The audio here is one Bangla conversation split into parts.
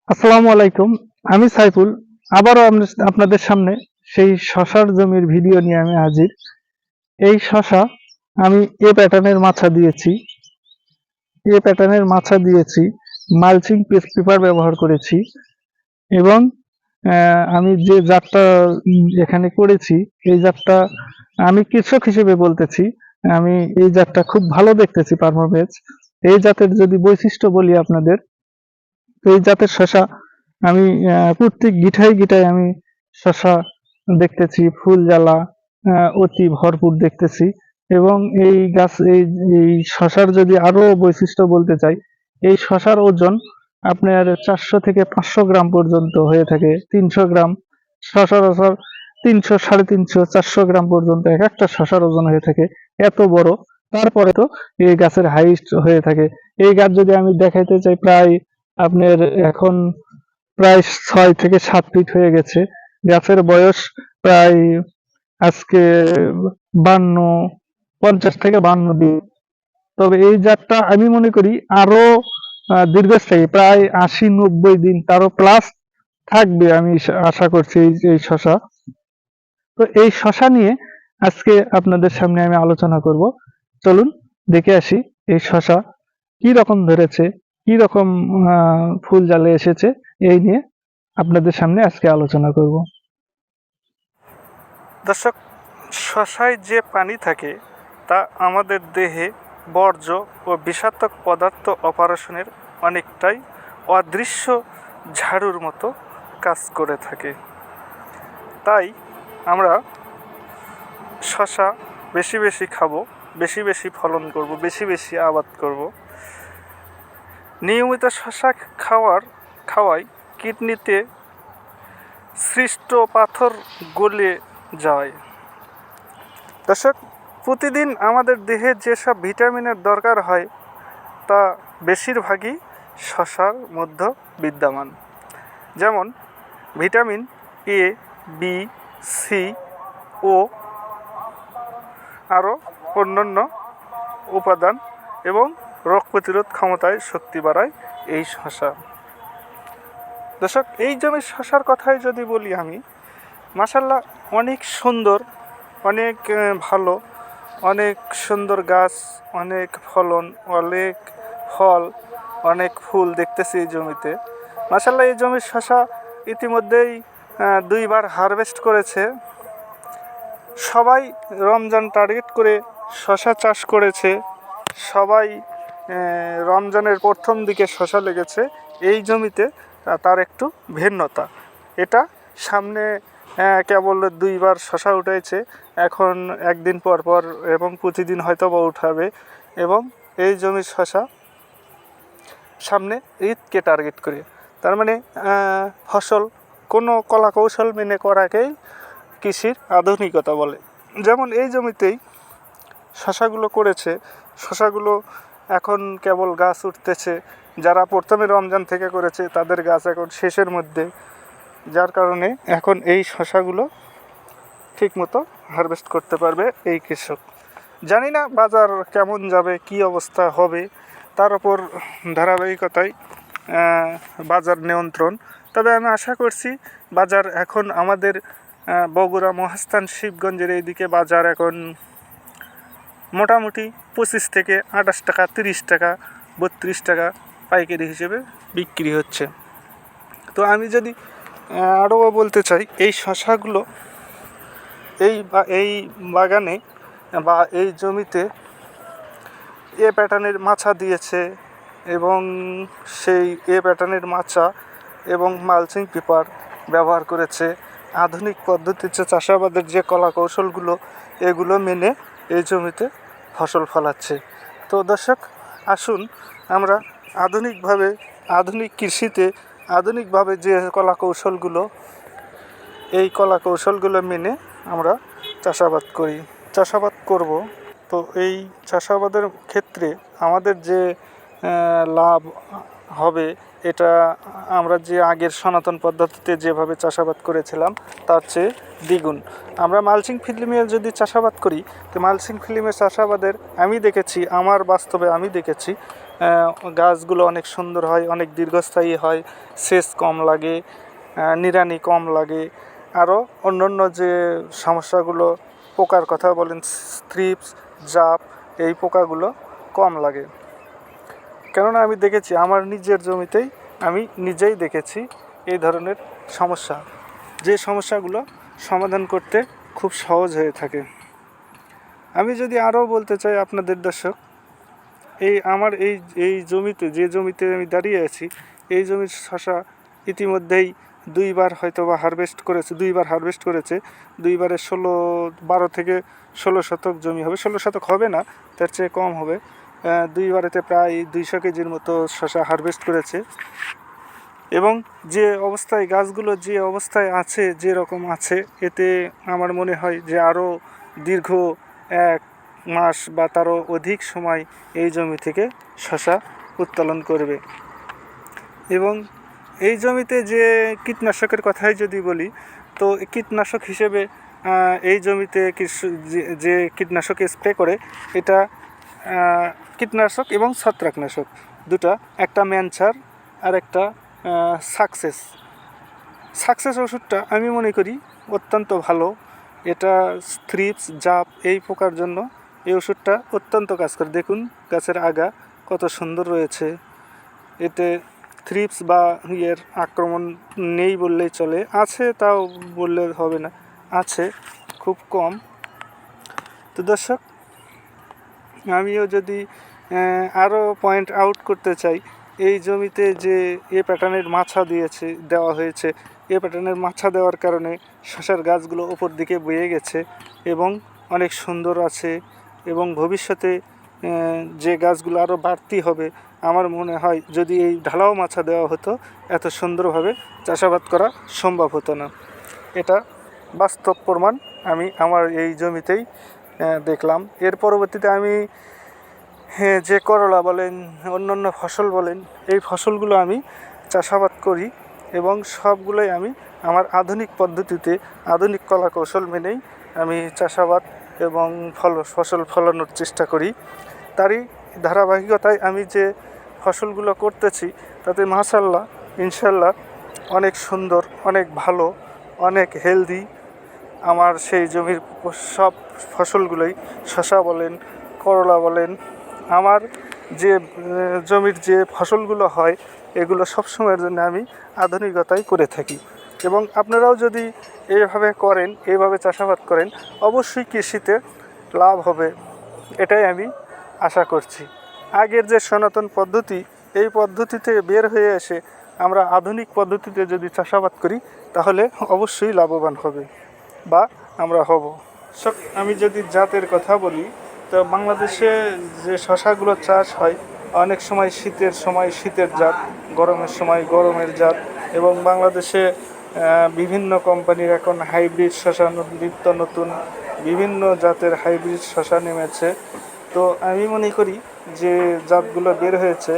আসসালামু আলাইকুম। আমি সাইফুল। আবারও আপনাদের সামনে সেই শশার জমির ভিডিও নিয়ে আমি হাজির। এই শশা আমি এ প্যাটার্নের মাছা দিয়েছি। মালচিং পেপার ব্যবহার করেছি এবং আমি যে জাতটা এখানে করেছি, এই জাতটা আমি কৃষক হিসেবে বলতেছি, আমি এই জাতটা খুব ভালো দেখতেছি পারফরমেন্স। এই জাতের যদি বৈশিষ্ট্য বলি আপনাদের, তো এই জাতের শশা আমি প্রত্যেক গিঠায় আমি শশা দেখতেছি, ফুল জ্বালা অতি ভরপুর দেখতেছি। এবং এই শশার যদি আরো বৈশিষ্ট্য বলতে চাই, এই শশার ওজন আপনার 400 থেকে 500 গ্রাম পর্যন্ত হয়ে থাকে। 300 গ্রাম সচরাচর, 300, 350, 400 গ্রাম পর্যন্ত এক একটা শশার ওজন হয়ে থাকে। এত বড়। তারপরে তো এই গাছের হাইস্ট হয়ে থাকে। এই গাছ যদি আমি দেখাইতে চাই, প্রায় আপনার এখন প্রায় 6 থেকে 7 ফিট হয়ে গেছে। গাছের বয়স প্রায় আজকে 52, 50 থেকে 52 দিন। তবে এই জাতটা আমি মনে করি আরো দীর্ঘস্থায়ী, প্রায় 80, 90 দিন তারও প্লাস থাকবে, আমি আশা করছি এই শশা। তো এই শশা নিয়ে আজকে আপনাদের সামনে আমি আলোচনা করব। চলুন দেখে আসি এই শশা কি রকম ধরেছে, কি রকম ফুল জালে এসেছে, এই নিয়ে আপনাদের সামনে আজকে আলোচনা করব। দর্শক, শশায় যে পানি থাকে তা আমাদের দেহে বর্জ্য ও বিষাক্ত পদার্থ অপারেশনের অনেকটাই অদৃশ্য ঝাড়ুর মতো কাজ করে থাকে। তাই আমরা শশা বেশি বেশি খাবো, বেশি বেশি ফলন করব, বেশি বেশি আবাদ করব। নিয়মিত শশা খাওয়ায় কিডনিতে সৃষ্ট পাথর গলে যায়। দর্শক, প্রতিদিন আমাদের দেহে যেসব ভিটামিনের দরকার হয় তা বেশিরভাগই শশার মধ্যে বিদ্যমান। যেমন ভিটামিন এ, বি, সি ও আরও অন্যান্য উপাদান এবং রোগ প্রতিরোধ ক্ষমতায় শক্তি বাড়ায় এই শশা। দর্শক, এই জমির শশার কথাই যদি বলি আমি, মাশাআল্লাহ অনেক সুন্দর, অনেক ভালো, অনেক সুন্দর গাছ, অনেক ফলন, অনেক ফল, অনেক ফুল দেখতেছি এই জমিতে। মাশাআল্লাহ এই জমির শশা ইতিমধ্যেই 2বার হারভেস্ট করেছে। সবাই রমজান টার্গেট করে শশা চাষ করেছে। সবাই রমজানের প্রথম দিকে শশা লেগেছে। এই জমিতে তার একটু ভিন্নতা। এটা সামনে কেবল 2বার শশা উঠেছে, এখন একদিন পর পর এবং প্রতিদিন হয়তো বা উঠাবে। এবং এই জমির শশা সামনে ঈদকে টার্গেট করে, তার মানে ফসল কোনো কলা কৌশল মেনে করাকেই কৃষির আধুনিকতা বলে। যেমন এই জমিতেই শশাগুলো করেছে, শশাগুলো এখন কেবল গাছ উঠতেছে। যারা প্রথমে রমজান থেকে করেছে তাদের গাছ এখন শেষের মধ্যে, যার কারণে এখন এই শশাগুলো ঠিকমতো হারভেস্ট করতে পারবে এই কৃষক। জানি না বাজার কেমন যাবে, কি অবস্থা হবে, তার উপর ধারাবাহিকতায় বাজার নিয়ন্ত্রণ। তবে আমি আশা করছি বাজার এখন আমাদের বগুড়া, মহাস্থান, শিবগঞ্জের এইদিকে বাজার এখন মোটামুটি 25 থেকে 28 টাকা, 30 টাকা, 32 টাকা পাইকারি হিসেবে বিক্রি হচ্ছে। তো আমি যদি আরও বলতে চাই, এই শশাগুলো এই বাগানে বা এই জমিতে এ প্যাটার্নের মাছা দিয়েছে এবং সেই এ প্যাটার্নের মাছা এবং মালচিং পেপার ব্যবহার করেছে। আধুনিক পদ্ধতিতে চাষাবাদের যে কলা কৌশলগুলো, এগুলো মেনে এই জমিতে ফসল ফলাচ্ছে। তো দর্শক, আসুন আমরা আধুনিক কৃষিতে আধুনিকভাবে যে কলা কৌশলগুলো, এই কলা কৌশলগুলো মেনে আমরা চাষাবাদ করব। তো এই চাষাবাদের ক্ষেত্রে আমাদের যে লাভ হবে এটা আমরা যে আগের সনাতন পদ্ধতিতে যেভাবে চাষাবাদ করেছিলাম তার চেয়ে দ্বিগুণ। আমরা মালচিং ফিল্মে যদি চাষাবাদ করি, তো মালচিং ফিল্মের চাষাবাদের আমি দেখেছি, আমার বাস্তবে আমি দেখেছি গাছগুলো অনেক সুন্দর হয়, অনেক দীর্ঘস্থায়ী হয়, সেচ কম লাগে, নিড়ানি কম লাগে, আরও অন্যান্য যে সমস্যাগুলো পোকার কথা বলেন, থ্রিপস, জাপ, এই পোকাগুলো কম লাগে। কেননা আমি দেখেছি আমার নিজের জমিতেই, আমি নিজেই দেখেছি এই ধরনের সমস্যা, যে সমস্যাগুলো সমাধান করতে খুব সহজ হয়ে থাকে। আমি যদি আরও বলতে চাই আপনাদের দর্শক, আমার এই জমিতে, যে জমিতে আমি দাঁড়িয়ে আছি, এই জমির শশা ইতিমধ্যেই দুইবার হয়তো বা হারভেস্ট করেছে। দুইবারে 12 থেকে 16 শতক জমি হবে, 16 শতক হবে না, তার চেয়ে কম হবে। দুইবারেতে প্রায় 200 কেজির মতো শশা হারভেস্ট করেছে। এবং যে অবস্থায় গাছগুলো যে অবস্থায় আছে, যে রকম আছে, এতে আমার মনে হয় যে আরও দীর্ঘ 1 মাস বা তারও অধিক সময় এই জমি থেকে শশা উত্তোলন করবে। এবং এই জমিতে যে কীটনাশকের কথাই যদি বলি, তো কীটনাশক হিসেবে এই জমিতে যে কীটনাশক স্প্রে করে, এটা কীটনাশক এবং ছত্রাকনাশক দুটা, একটা ম্যানচার আর একটা সাকসেস ওষুধটা আমি মনে করি অত্যন্ত ভালো। এটা থ্রিপস, জাপ, এই পোকার জন্য এই ওষুধটা অত্যন্ত কাজ করে। দেখুন গাছের আগা কত সুন্দর রয়েছে, এতে থ্রিপস বা আক্রমণ নেই বললেই চলে, আছে তাও বললে হবে না, আছে খুব কম। তো দর্শক, আমিও যদি আরও পয়েন্ট আউট করতে চাই, এই জমিতে যে প্যাটার্নের মাছা দেওয়া হয়েছে, প্যাটার্নের মাছা দেওয়ার কারণে শশার গাছগুলো ওপর দিকে বয়ে গেছে এবং অনেক সুন্দর আছে। এবং ভবিষ্যতে যে গাছগুলো আরও বাড়তি হবে, আমার মনে হয় যদি এই ঢালাও মাছা দেওয়া হতো, এত সুন্দরভাবে চাষাবাদ করা সম্ভব হতো না। এটা বাস্তব প্রমাণ আমি আমার এই জমিতেই দেখলাম। এর পরবর্তীতে আমি যে করলা বলেন, অন্যান্য ফসল বলেন, এই ফসলগুলো আমি চাষাবাদ করি এবং সবগুলোই আমি আমার আধুনিক পদ্ধতিতে, আধুনিক কলা কৌশল মেনেই আমি চাষাবাদ এবং ফসল ফলানোর চেষ্টা করি। তারই ধারাবাহিকতায় আমি যে ফসলগুলো করতেছি, তাতে মাশাআল্লাহ, ইনশাআল্লাহ অনেক সুন্দর, অনেক ভালো, অনেক হেলদি। আমার সেই জমির সব ফসলগুলোই, শসা বলেন, করলা বলেন, আমার যে জমির যে ফসলগুলো হয়, এগুলো সবসময়ের জন্য আমি আধুনিকতাই করে থাকি। এবং আপনারাও যদি এইভাবে করেন, এইভাবে চাষাবাদ করেন, অবশ্যই কৃষিতে লাভ হবে, এটাই আমি আশা করছি। আগের যে সনাতন পদ্ধতি, এই পদ্ধতিতে বের হয়ে এসে আমরা আধুনিক পদ্ধতিতে যদি চাষাবাদ করি, তাহলে অবশ্যই লাভবান হবে বা আমরা হব। আমি যদি জাতের কথা বলি, তো বাংলাদেশে যে শশাগুলো চাষ হয়, অনেক সময় শীতের সময় শীতের জাত, গরমের সময় গরমের জাত, এবং বাংলাদেশে বিভিন্ন কোম্পানির এখন হাইব্রিড শশা, নিত্য নতুন বিভিন্ন জাতের হাইব্রিড শশা নেমেছে। তো আমি মনে করি যে জাতগুলো বের হয়েছে,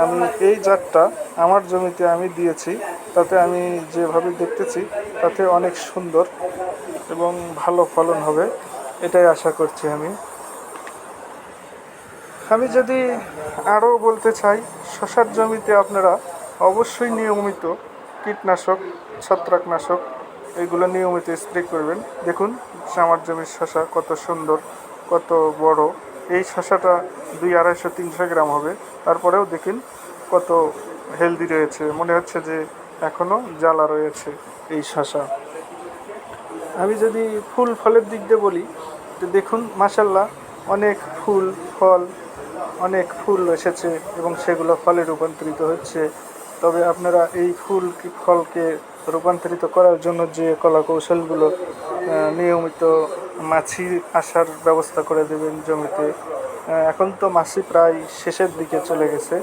আমি এই জাতটা আমার জমিতে আমি দিয়েছি, তাতে আমি যেভাবে দেখতেছি তাতে অনেক সুন্দর এবং ভালো ফলন হবে, এটাই আশা করছি। আমি যদি আরও বলতে চাই, শশার জমিতে আপনারা অবশ্যই নিয়মিত কীটনাশক, ছত্রাকনাশক এগুলো নিয়মিত স্প্রে করবেন। দেখুন আমার জমির শশা কত সুন্দর, কত বড়। এই শশাটা 200-250-300 গ্রাম হবে, তারপরেও দেখুন কত হেলদি রয়েছে, মনে হচ্ছে যে এখনও জ্বালা রয়েছে এই শশা। আমি যদি ফুল ফলের দিক দিয়ে বলি, তো দেখুন মাশাআল্লাহ অনেক অনেক ফুল এসেছে এবং সেগুলো ফলে রূপান্তরিত হচ্ছে। তবে আপনারা এই ফলকে রূপান্তরিত করার জন্য যে কলা কৌশলগুলো, নিয়মিত মাছি আসার ব্যবস্থা করে দেবেন জমিতে। এখন তো মাছি প্রায় শেষের দিকে চলে গেছে,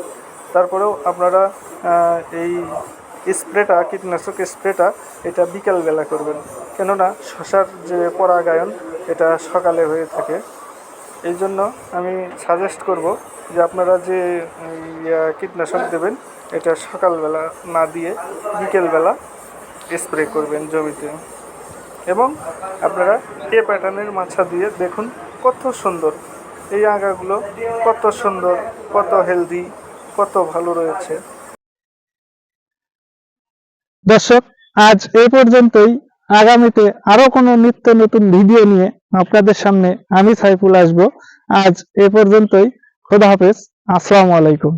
তারপরেও আপনারা এই স্প্রেটা, কীটনাশক স্প্রেটা, এটা বিকালবেলা করবেন, কেননা শশার যে পরাগায়ন এটা সকালে হয়ে থাকে। এই জন্য আমি সাজেস্ট করব যে আপনারা যে কীটনাশক দেবেন এটা সকালবেলা না দিয়ে বিকেলবেলা স্প্রে করবেন জমিতে। এবং আপনারা এ প্যাটার্নের মাছা দিয়ে দেখুন কত সুন্দর এই আগাগুলো, কত সুন্দর, কত হেলদি, কত ভালো রয়েছে। দর্শক, আজ এই পর্যন্তই। আগামীতে আরো কোনো নিত্য নতুন ভিডিও নিয়ে আপনাদের সামনে আমি সাইফুল আসব। আজ এ পর্যন্তই। খোদা হাফেজ। আসসালামু আলাইকুম।